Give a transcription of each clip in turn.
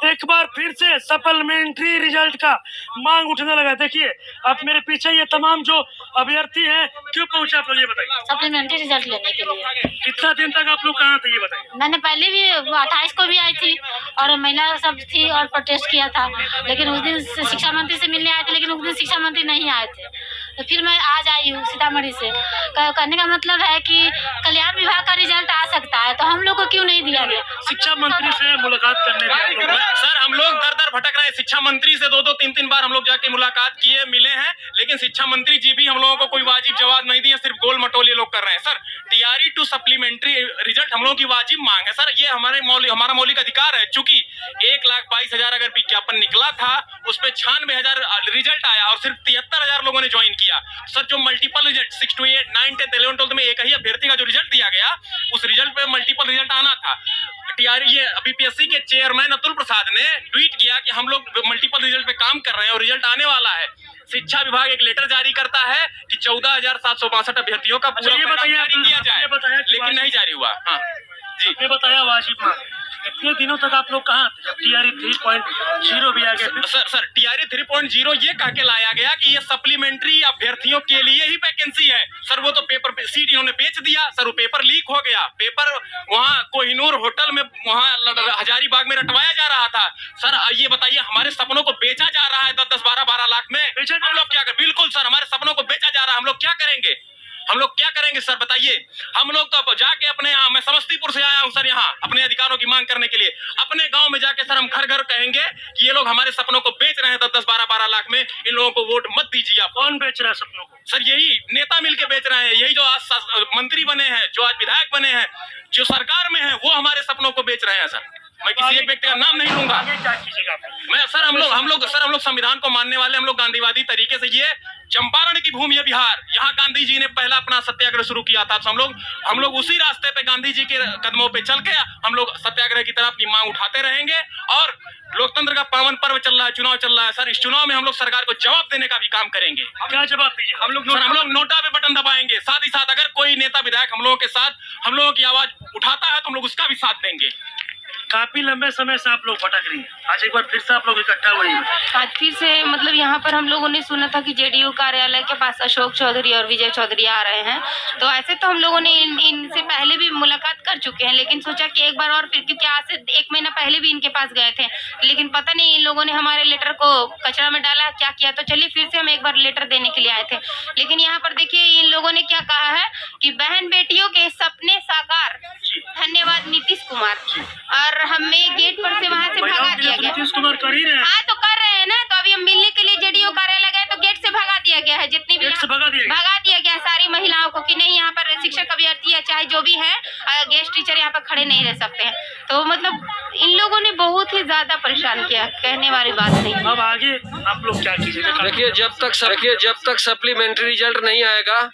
एक बार फिर से सप्लीमेंट्री रिजल्ट का मांग उठने लगा। देखिए अब मेरे पीछे ये तमाम जो अभ्यर्थी हैं, क्यों पहुंचे आप लोग, ये बताइए। सप्लीमेंट्री रिजल्ट लेने के लिए। कितना दिन तक आप लोग कहाँ थे, ये बताइए। मैंने पहले भी 28 को भी आई थी और महिला सब थी और प्रोटेस्ट किया था, लेकिन उस दिन शिक्षा मंत्री से मिलने आए थे, लेकिन उस दिन शिक्षा मंत्री नहीं आए थे। तो फिर मैं आज आई हूँ सीतामढ़ी से। कहने का मतलब है कि कल्याण विभाग का रिजल्ट आ सकता है, तो हम लोग को क्यों नहीं दिया गया? शिक्षा मंत्री से मुलाकात करने सर हम लोग दर दर भटक रहे हैं। शिक्षा मंत्री से 2-2, 3-3 बार हम लोग जाके मुलाकात किए, मिले हैं, लेकिन शिक्षा मंत्री जी भी हम लोगों को कोई वाजिब जवाब नहीं दिए, सिर्फ गोल मटोल ये लोग कर रहे हैं। Sir TRE to supplementary result हम लोगों की वाजिब मांग है सर, ये हमारा मौलिक अधिकार है। चूंकि 1,22,000 अगर विज्ञापन निकला था, उस पर 96,000 रिजल्ट आया और सिर्फ 73,000 लोगों ने ज्वाइन किया। सर जो मल्टीपल रिजल्ट 6 to 8, 9, 10, 11, 12 में एक ही अभ्यर्थी का जो रिजल्ट दिया गया, उस रिजल्ट पे मल्टीपल रिजल्ट आना था। टीआरई ये बीपीएससी के चेयरमैन अतुल प्रसाद ने ट्वीट किया कि हम लोग मल्टीपल रिजल्ट पे काम कर रहे हैं और रिजल्ट आने वाला है। शिक्षा विभाग एक लेटर जारी करता है कि 14,762 अभ्यर्थियों का पूरा जारी किया जाए, लेकिन नहीं जारी हुआ। हाँ जी, ये बताया वाजिब मांग। इतने दिनों तक आप लोग कहाँ थे? टीआरई 3.0 भी आ गया। सर टीआरई 3.0 ये कह के लाया गया कि ये सप्लीमेंट्री अभ्यर्थियों के लिए ही वैकेंसी है। सर वो तो पेपर सीट इन्होंने बेच दिया सर, वो पेपर लीक हो गया। पेपर वहाँ कोहिनूर होटल में वहाँ हजारीबाग में रटवाया जा रहा था। सर ये बताइए, हमारे सपनों को बेचा जा रहा है 10-10, 12-12 लाख में। हम लोग क्या करें? बिल्कुल सर, हमारे सपनों को बेचा जा रहा है। हम लोग क्या करेंगे? हम लोग क्या करेंगे सर बताइए? हम लोग तो जाके अपने यहाँ, मैं समस्तीपुर से आया हूँ सर, यहाँ अपने अधिकारों की मांग करने के लिए। अपने गांव में जाके सर हम घर घर कहेंगे कि ये लोग हमारे सपनों को बेच रहे हैं 10-10, 12-12 लाख में। इन लोगों को वोट मत दीजिए। आप कौन बेच रहा है सपनों को? सर यही नेता मिलके बेच रहे हैं। यही जो आज मंत्री बने हैं, जो आज विधायक बने हैं, जो सरकार में है, वो हमारे सपनों को बेच रहे हैं सर। मैं किसी एक व्यक्ति का नाम नहीं लूंगा। मैं सर हम लोग संविधान को मानने वाले, हम लोग गांधीवादी तरीके से, ये चंपारण की भूमि है बिहार, यहाँ गांधी जी ने पहला अपना सत्याग्रह शुरू किया था। तो हम लोग उसी रास्ते पे, गांधी जी के कदमों पे चल के हम लोग सत्याग्रह की तरफ अपनी मांग उठाते रहेंगे। और लोकतंत्र का पावन पर्व चल रहा है, चुनाव चल रहा है सर, इस चुनाव में हम लोग सरकार को जवाब देने का भी काम करेंगे। क्या जवाब दीजिए? हम लोग नोटा पे बटन दबाएंगे। साथ ही साथ अगर कोई नेता विधायक हम लोगों के साथ, हम लोगों की आवाज उठाता है, तो हम लोग उसका भी साथ देंगे। काफी लंबे समय से आप लोग भटक रही हैं, आज एक बार फिर से आप लोग इकट्ठा हुए हैं। आज फिर से मतलब यहाँ पर हम लोगों ने सुना था कि जेडीयू कार्यालय के पास अशोक चौधरी और विजय चौधरी आ रहे हैं। तो ऐसे तो हम लोगों ने इनसे पहले भी मुलाकात कर चुके हैं, लेकिन सोचा कि एक बार और फिर, क्योंकि आज से 1 महीना पहले भी इनके पास गए थे, लेकिन पता नहीं इन लोगों ने हमारे लेटर को कचरा में डाला, क्या किया। तो चलिए फिर से हम एक बार लेटर देने के लिए आए थे। लेकिन यहाँ पर देखिए इन लोगों ने क्या कहा है कि बहन बेटियों के सपने साकार, धन्यवाद नीतीश कुमार। और हमें गेट पर से वहाँ से भगा दिया गया। नीतीश कुमार कर ही रहे हैं। हाँ तो कर रहे हैं ना, तो अभी हम मिलने के लिए जेडीयू कार्यालय गए तो गेट से भगा दिया गया है। जितनी भी भगा दिया गया सारी महिलाओं को कि नहीं, यहाँ पर शिक्षक अभ्यर्थी है चाहे जो भी है, गेस्ट टीचर यहाँ पर खड़े नहीं रह सकते हैं। तो मतलब इन लोगों ने बहुत ही ज्यादा परेशान किया, कहने वाली बात नहीं। अब आगे आप लोग क्या कीजिएगा? देखिए जब तक सप्लीमेंट्री रिजल्ट नहीं आएगा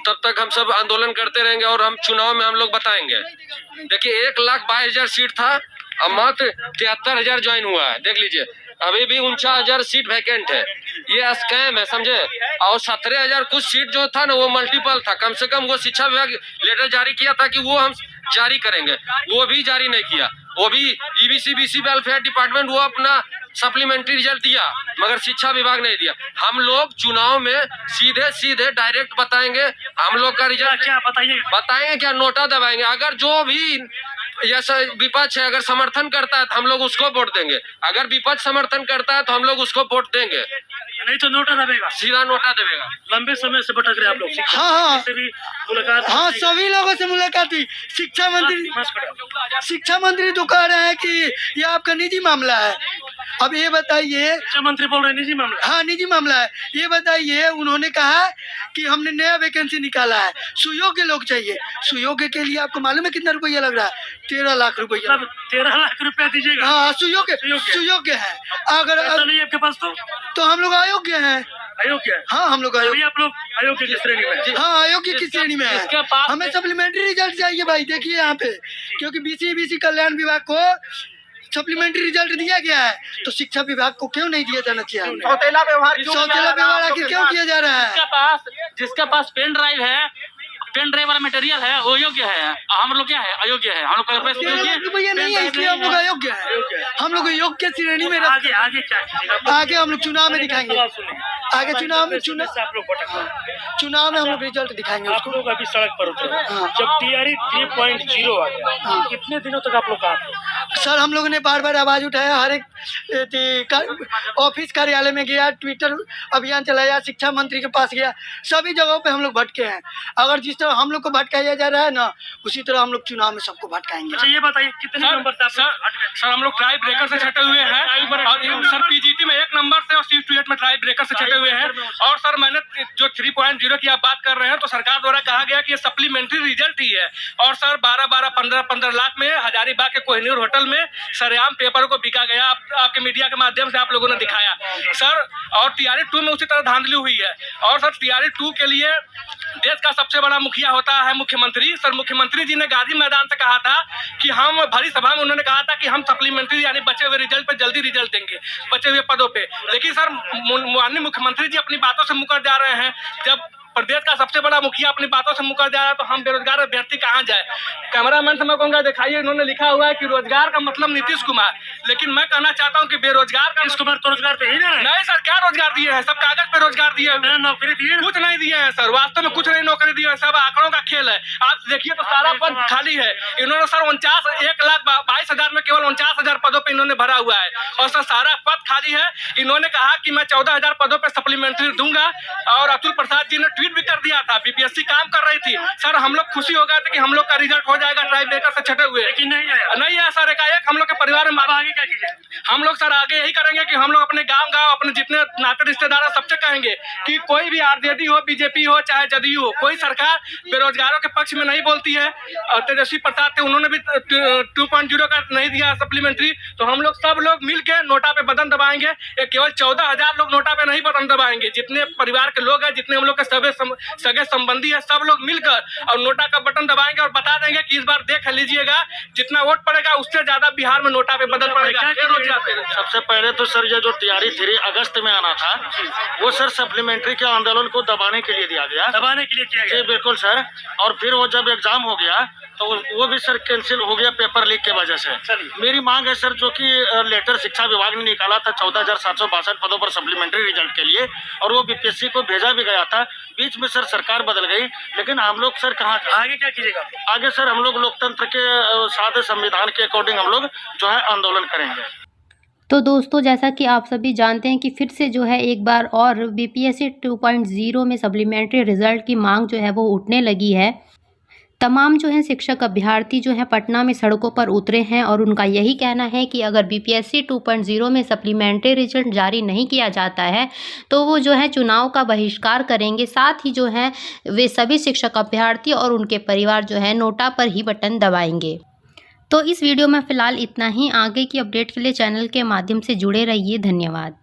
तब तक हम सब आंदोलन करते रहेंगे और हम चुनाव में हम लोग बताएंगे। देखिए 1,22,000 सीट था, अब मात्र 73,000 ज्वाइन हुआ है। देख लीजिए अभी भी 49,000 सीट वैकेंट है। ये स्कैम है, समझे। और 17,000 कुछ सीट जो था ना, वो मल्टीपल था। कम से कम वो शिक्षा विभाग लेटर जारी किया था कि वो हम जारी करेंगे, वो भी जारी नहीं किया। वो भी ईबीसी बीसी वेलफेयर डिपार्टमेंट वो अपना सप्लीमेंट्री रिजल्ट दिया, मगर शिक्षा विभाग नहीं दिया। हम लोग चुनाव में सीधे डायरेक्ट बताएंगे हम लोग का रिजल्ट। क्या बताएंगे? क्या नोटा दबाएंगे। अगर जो भी विपक्ष है अगर समर्थन करता है तो हम लोग उसको वोट देंगे, अगर विपक्ष समर्थन करता है तो हम लोग उसको वोट देंगे, नहीं तो नोटा दबेगा, सीधा नोटा देगा। लंबे समय से भटक रहे आप लोग। हाँ से भी मुलाकात? हाँ सभी लोगों से मुलाकात हुई। शिक्षा मंत्री तो कह रहे हैं कि ये आपका निजी मामला है। अब ये बताइए, शिक्षा मंत्री बोल रहे हैं निजी मामला? हाँ निजी मामला है। ये बताइए, उन्होंने कहा कि हमने नया वैकेंसी निकाला है, सुयोग्य लोग चाहिए। सुयोग्य के लिए आपको मालूम है कितना रुपया लग रहा है? 13 लाख रुपया। 13 लाख रुपया दीजिएगा? हाँ सुयोग्य है। अगर नहीं आपके पास तो हम लोग अयोग्य हैं। अयोग्य है? हाँ हम लोग अयोग्य। आप लोग अयोग्य की श्रेणी में? हाँ अयोग्य की श्रेणी में है। हमें सप्लीमेंट्री रिजल्ट चाहिए भाई। देखिए यहाँ पे, क्योंकि बीसी कल्याण विभाग को सप्लीमेंट्री रिजल्ट दिया गया है, तो शिक्षा विभाग को क्यों नहीं दिया जाना चाहिए? सौतेला व्यवहार क्यों किया जा रहा है? जिसके पास पेन ड्राइव है, पेन ड्राइव वाला मटेरियल है वो योग्य है, हम लोग क्या है अयोग्य है। हम लोग भैया नहीं है, इसलिए हम लोग अयोग्य है। हम लोग योग्य श्रेणी में आगे आगे क्या कीजिएगा? आगे हम लोग चुनाव में दिखाएंगे। आगे चुनाव में आप लोग चुनाव में हम लोग रिजल्ट दिखाएंगे आप उसको। लोग अभी सड़क पर उतरे, हाँ। जब टीआरई 3.0 आ गया, कितने दिनों तक आप लोग कहा थे? सर हम लोगों ने बार बार आवाज उठाया, हर एक ऑफिस कार्यालय में गया, ट्विटर अभियान चलाया, शिक्षा मंत्री के पास गया, सभी जगहों पे हम लोग भटके हैं। अगर जिस तरह हम लोग को भटकाया जा रहा है ना, उसी तरह हम लोग चुनाव में सबको भटकाएंगे। अच्छा ये बताइए कितने नंबर से आप लोग हट गए? सर हम लोग ट्राई ब्रेकर से छटे हुए हैं और सर पीजीटी में 1 नंबर से और C28 में ट्राई ब्रेकर से छटे हुए हैं। और सर मैंने जो 3.0 की आप बात कर रहे हैं तो सरकार द्वारा कहा गया कि ये सप्लीमेंट्री रिजल्ट ही है। और सर 12-12, 15-15 लाख में हजारीबाग के कोहिनूर होटल में सरेआम पेपर को बिका गया। आपके मीडिया के माध्यम से आप लोगों ने दिखाया सर। और टीआरई 2 में उसी तरह धांधली हुई है। और सर टीआरई 2 के लिए देश का सबसे बड़ा मुखिया होता है मुख्यमंत्री। सर मुख्यमंत्री जी ने गांधी मैदान से कहा था कि हम भरी सभा में उन्होंने कहा था कि हम सप्लीमेंट्री यानी बचे हुए रिजल्ट पे जल्दी रिजल्ट देंगे, बचे हुए पदों पे। लेकिन सर माननीय मुख्यमंत्री जी अपनी बातों से मुकर जा रहे हैं। जब प्रदेश का सबसे बड़ा मुखिया अपनी बातों से मुकर जा रहा है तो हम बेरोजगार अभ्यर्थी कहाँ जाए? कैमरामैन से मैं कहूँगा दिखाइए, इन्होंने लिखा हुआ है कि रोजगार का मतलब नीतीश कुमार। लेकिन मैं कहना चाहता हूँ कि बेरोजगार का नीतीश कुमार तो रोजगार पे ही ना है। नहीं सर, क्या रोजगार दिए हैं? सब कागज पे रोजगार दिए हैं, मैंने नौकरी दी है। कुछ नहीं दिए हैं सर, वास्तव में कुछ नहीं नौकरी दिए हैं, सब आंकड़ों का खेल है। आप देखिए तो सारा पद खाली है। इन्होंने सर 1,22,000 में केवल 49,000 पदों पे इन्होंने भरा हुआ है और सर सारा पद खाली है। इन्होंने कहा कि मैं 14,000 पदों पे सप्लीमेंट्री दूंगा और अतुल प्रसाद जी ने ट्वीट भी कर दिया था, बीपीएससी काम कर रही थी। सर हम लोग खुशी हो गए थे कि हम लोग का रिजल्ट हो जाएगा ट्राई ब्रेकर से छटे हुए, लेकिन नहीं आया। नहीं आया सर। एकाएक हम लोग के परिवार में अब आगे क्या कीजिए? हम लोग सर आगे यही करेंगे कि हम लोग अपने गांव अपने जितने नाते रिश्तेदार हैं सबसे कहेंगे कि कोई भी आरजेडी हो, बीजेपी हो, चाहे जदयू हो, कोई सरकार बेरोजगारों के पक्ष में नहीं बोलती है। और तेजस्वी प्रसाद थे, उन्होंने भी 2.0 का नहीं दिया सप्लीमेंट्री। तो हम लोग सब लोग मिलकर नोटा पे बटन दबाएंगे। ये केवल 14,000 लोग नोटा पे नहीं बटन दबाएंगे, जितने परिवार के लोग हैं, जितने हम लोग के सगे संबंधी है, सब लोग मिलकर और नोटा का बटन दबाएंगे और बता देंगे कि इस बार देख लीजिएगा जितना वोट पड़ेगा उससे ज्यादा बिहार में नोटा पे बदल पड़ेगा। सबसे पहले तो सर ये जो टीआरई 3 अगस्त में आना था वो सर सप्लीमेंट्री के आंदोलन को दबाने के लिए दिया गया, दबाने के लिए किया गया। जी बिल्कुल सर। और फिर वो जब एग्जाम हो गया तो वो भी सर कैंसिल हो गया पेपर लीक के वजह से। मेरी मांग है सर, जो कि लेटर शिक्षा विभाग ने निकाला था 14,762 पदों पर सप्लीमेंट्री रिजल्ट के लिए और वो बीपीएससी को भेजा भी गया था। बीच में सर सरकार बदल गई, लेकिन हम लोग सर कहाँ आगे क्या कीजिएगा? आगे सर हम लोग लोकतंत्र के साथ संविधान के अकॉर्डिंग हम लोग जो है आंदोलन करेंगे। तो दोस्तों जैसा कि आप सभी जानते हैं कि फिर से जो है एक बार और बीपीएससी 2.0 में सप्लीमेंट्री रिजल्ट की मांग जो है वो उठने लगी है। तमाम जो है शिक्षक अभ्यर्थी जो है पटना में सड़कों पर उतरे हैं और उनका यही कहना है कि अगर बीपीएससी 2.0 में सप्लीमेंट्री रिजल्ट जारी नहीं किया जाता है तो वो जो है चुनाव का बहिष्कार करेंगे। साथ ही जो है वे सभी शिक्षक अभ्यर्थी और उनके परिवार जो है नोटा पर ही बटन दबाएंगे। तो इस वीडियो में फ़िलहाल इतना ही। आगे की अपडेट के लिए चैनल के माध्यम से जुड़े रहिए। धन्यवाद।